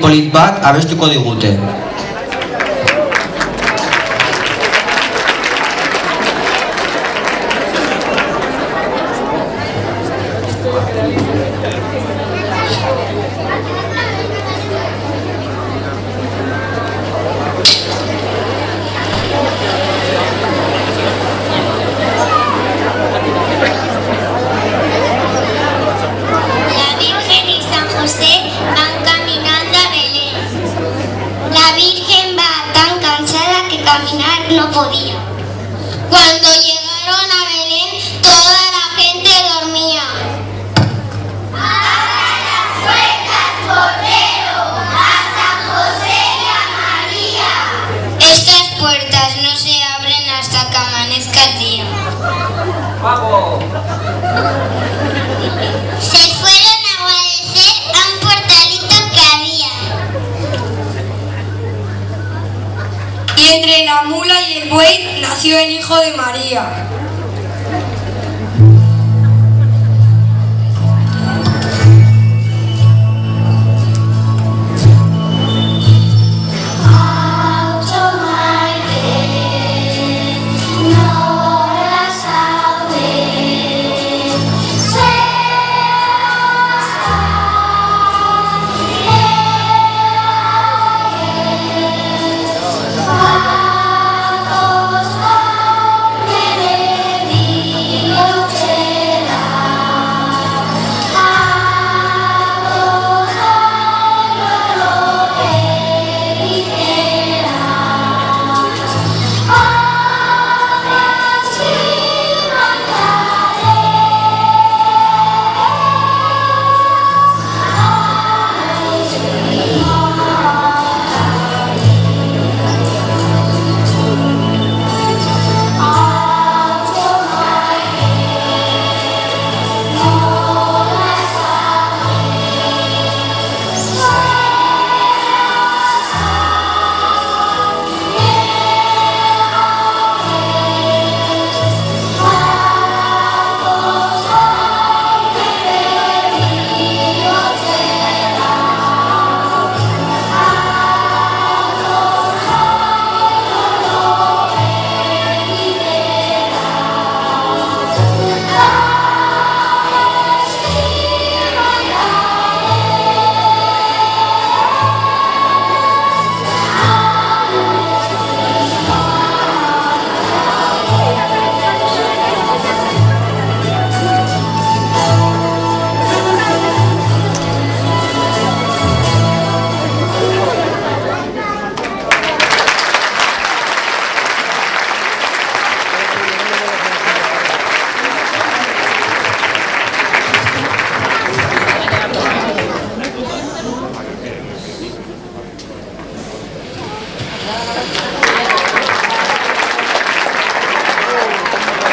polit bat abestuko digute. Caminar no podía. Cuando llegaron a Belén, toda la gente dormía. ¡Abran las puertas, Cordero! ¡A San José y a María! Estas puertas no se abren hasta que amanezca el día. ¡Vamos! Se fueron a obedecer a un portalito que había. Y entre la mula y el buey nació el hijo de María.